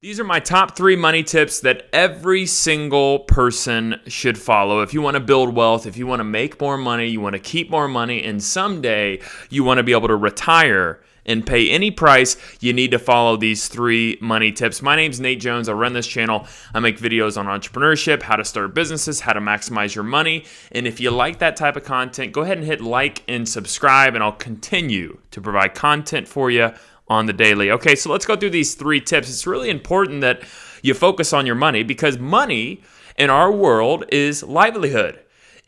These are my top 3 money tips that every single person should follow. If you want to build wealth, if you want to make more money, you want to keep more money, and someday you want to be able to retire and pay any price, you need to follow these 3 money tips. My name's Nate Jones. I run this channel. I make videos on entrepreneurship, how to start businesses, how to maximize your money. And if you like that type of content, go ahead and hit like and subscribe, and I'll continue to provide content for you on the daily. Okay, so let's go through these 3 tips. It's really important that you focus on your money because money in our world is livelihood.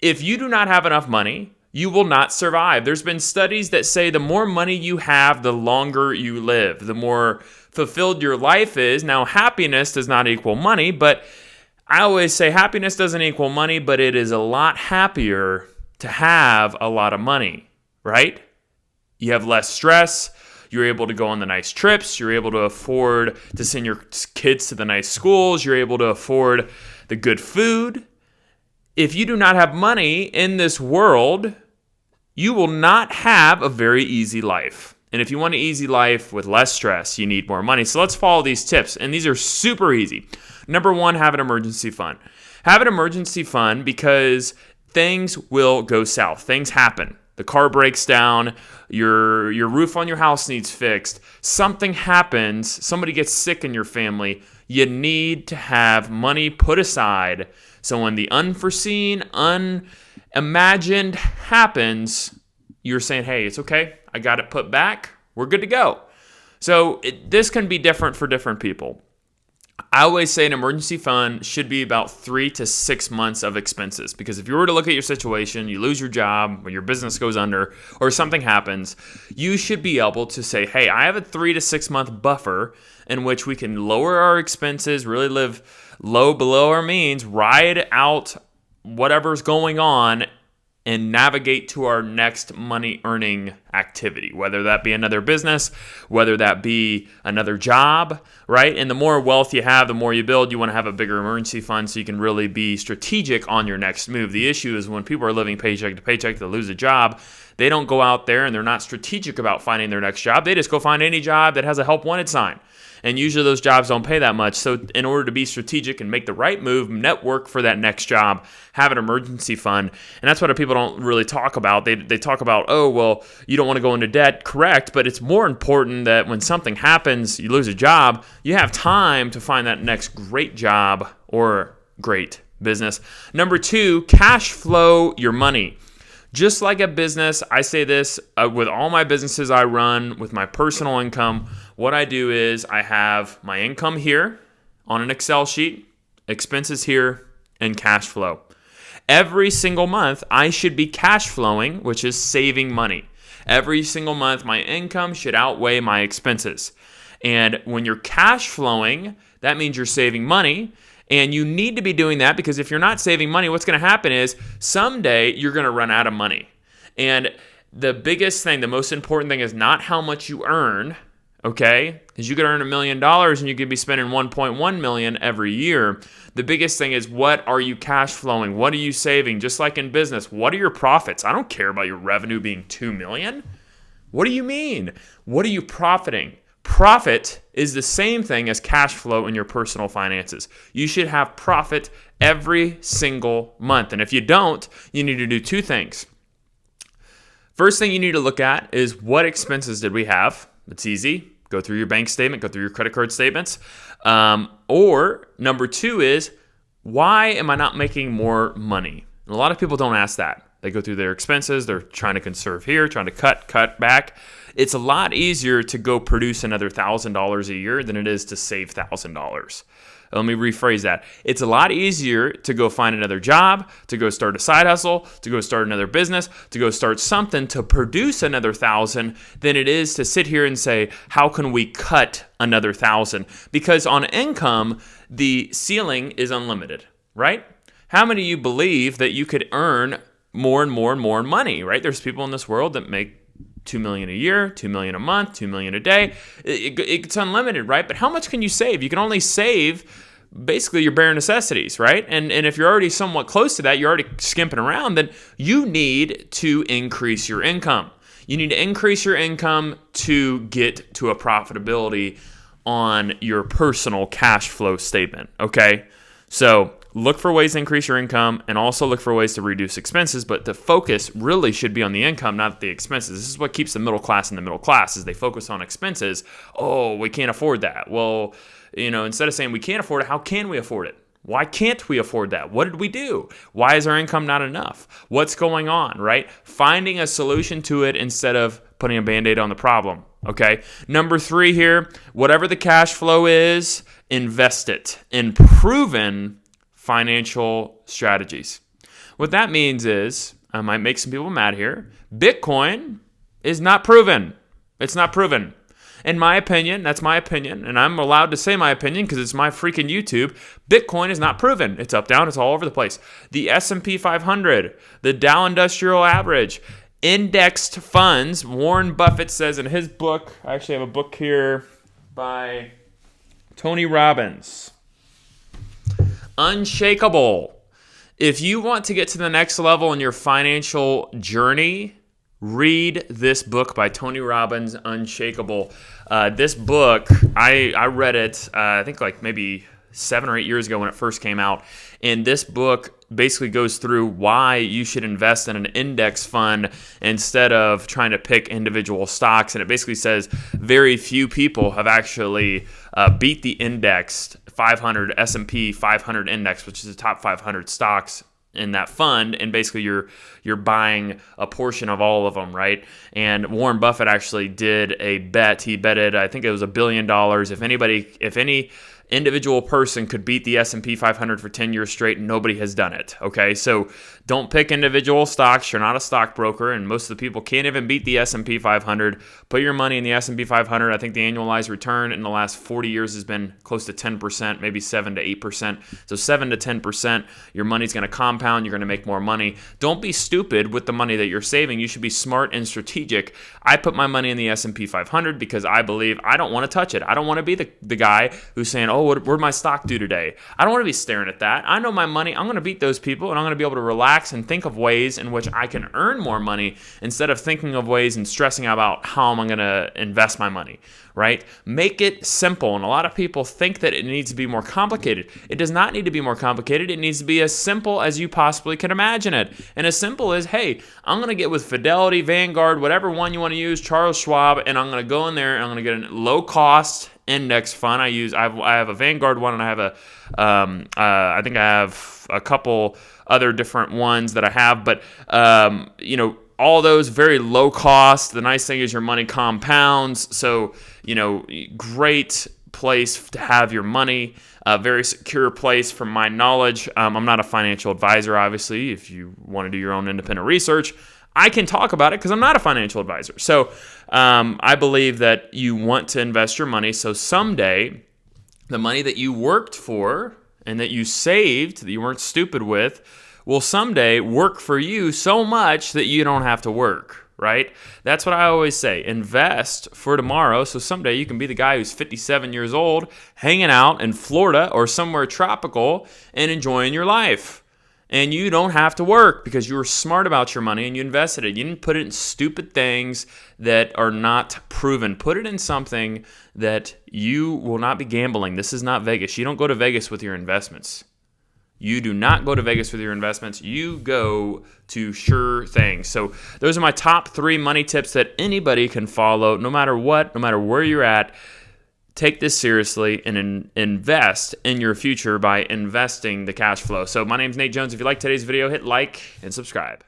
If you do not have enough money, you will not survive. There's been studies that say the more money you have, the longer you live, the more fulfilled your life is. Now, happiness does not equal money, but I always say happiness doesn't equal money, but it is a lot happier to have a lot of money, right? You have less stress. You're able to go on the nice trips. You're able to afford to send your kids to the nice schools. You're able to afford the good food. If you do not have money in this world, you will not have a very easy life. And if you want an easy life with less stress, you need more money. So let's follow these tips. And these are super easy. Number 1, have an emergency fund. Have an emergency fund because things will go south. Things happen. The car breaks down, your roof on your house needs fixed, something happens, somebody gets sick in your family, you need to have money put aside so when the unforeseen, unimagined happens, you're saying, hey, it's okay, I got it put back, we're good to go. So this can be different for different people. I always say an emergency fund should be about 3 to 6 months of expenses because if you were to look at your situation, you lose your job or your business goes under or something happens, you should be able to say, hey, I have a 3 to 6 month buffer in which we can lower our expenses, really live low below our means, ride out whatever's going on and navigate to our next money earning activity, whether that be another business, whether that be another job, right? And the more wealth you have, the more you build, you want to have a bigger emergency fund so you can really be strategic on your next move. The issue is when people are living paycheck to paycheck, they lose a job, they don't go out there and they're not strategic about finding their next job. They just go find any job that has a help wanted sign. And usually those jobs don't pay that much. So in order to be strategic and make the right move, network for that next job, have an emergency fund. And that's what people don't really talk about. They talk about, oh, well, you don't want to go into debt. Correct. But it's more important that when something happens, you lose a job, you have time to find that next great job or great business. Number 2, cash flow your money. Just like a business, I say this with all my businesses I run, with my personal income, what I do is I have my income here on an Excel sheet, expenses here, and cash flow. Every single month, I should be cash flowing, which is saving money. Every single month, my income should outweigh my expenses. And when you're cash flowing, that means you're saving money. And you need to be doing that because if you're not saving money, what's going to happen is someday you're going to run out of money. And the biggest thing, the most important thing is not how much you earn, okay? Because you could earn $1 million and you could be spending $1.1 million every year. The biggest thing is what are you cash flowing? What are you saving? Just like in business, what are your profits? I don't care about your revenue being $2 million. What do you mean? What are you profiting? Profit is the same thing as cash flow in your personal finances. You should have profit every single month. And if you don't, you need to do 2 things. First thing you need to look at is what expenses did we have? It's easy. Go through your bank statement, go through your credit card statements. Or number 2 is, why am I not making more money? And a lot of people don't ask that. They go through their expenses. They're trying to conserve here, trying to cut back. It's a lot easier to go produce another $1,000 a year than it is to save $1,000. Let me rephrase that. It's a lot easier to go find another job, to go start a side hustle, to go start another business, to go start something to produce another $1,000 than it is to sit here and say, how can we cut another $1,000? Because on income, the ceiling is unlimited, right? How many of you believe that you could earn more and more and more money, right? There's people in this world that make $2 million a year, $2 million a month, $2 million a day. It's unlimited, right? But how much can you save? You can only save basically your bare necessities, right? And if you're already somewhat close to that, you're already skimping around, then you need to increase your income. You need to increase your income to get to a profitability on your personal cash flow statement, okay? So look for ways to increase your income and also look for ways to reduce expenses, but the focus really should be on the income, not the expenses. This is what keeps the middle class in the middle class, is they focus on expenses. Oh, we can't afford that. Well, instead of saying we can't afford it, how can we afford it? Why can't we afford that? What did we do? Why is our income not enough? What's going on, right? Finding a solution to it instead of putting a Band-Aid on the problem, okay? Number 3 here, whatever the cash flow is, invest it in proven financial strategies. What that means is, I might make some people mad here, Bitcoin is not proven. It's not proven. In my opinion, that's my opinion, and I'm allowed to say my opinion because it's my freaking YouTube. Bitcoin is not proven. It's up, down, it's all over the place. The S&P 500, the Dow Industrial Average, indexed funds, Warren Buffett says in his book, I actually have a book here by Tony Robbins, Unshakable. If you want to get to the next level in your financial journey, read this book by Tony Robbins, Unshakable. This book, I read it, I think like maybe 7 or 8 years ago when it first came out. And this book basically goes through why you should invest in an index fund instead of trying to pick individual stocks. And it basically says very few people have actually beat the indexed 500 S&P 500 index, which is the top 500 stocks in that fund, and basically you're buying a portion of all of them, right? And Warren Buffett actually did a bet. He betted, I think it was $1 billion. If any individual person could beat the S&P 500 for 10 years straight, nobody has done it, okay? So don't pick individual stocks. You're not a stockbroker, and most of the people can't even beat the S&P 500. Put your money in the S&P 500. I think the annualized return in the last 40 years has been close to 10%, maybe 7 to 8%. So 7 to 10%, your money's going to compound. You're going to make more money. Don't be stupid with the money that you're saving. You should be smart and strategic. I put my money in the S&P 500 because I believe I don't want to touch it. I don't want to be the guy who's saying, oh, what'd my stock do today? I don't want to be staring at that. I know my money. I'm going to beat those people, and I'm going to be able to relax and think of ways in which I can earn more money instead of thinking of ways and stressing about how am I going to invest my money, right? Make it simple. And a lot of people think that it needs to be more complicated. It does not need to be more complicated. It needs to be as simple as you possibly can imagine it. And as simple as, hey, I'm going to get with Fidelity, Vanguard, whatever one you want to use, Charles Schwab, and I'm going to go in there and I'm going to get a low-cost index fund. I have a Vanguard one, and I have I think I have a couple other different ones that I have, but all those very low cost. The nice thing is your money compounds, so great place to have your money. A very secure place from my knowledge. I'm not a financial advisor, obviously. If you want to do your own independent research, I can talk about it because I'm not a financial advisor. So I believe that you want to invest your money so someday the money that you worked for and that you saved, that you weren't stupid with, will someday work for you so much that you don't have to work, right? That's what I always say. Invest for tomorrow so someday you can be the guy who's 57 years old, hanging out in Florida or somewhere tropical and enjoying your life. And you don't have to work because you were smart about your money and you invested it. You didn't put it in stupid things that are not proven. Put it in something that you will not be gambling. This is not Vegas. You don't go to Vegas with your investments. You do not go to Vegas with your investments. You go to sure things. So those are my top 3 money tips that anybody can follow no matter what, no matter where you're at. Take this seriously and invest in your future by investing the cash flow. So my name's Nate Jones. If you like today's video, hit like and subscribe.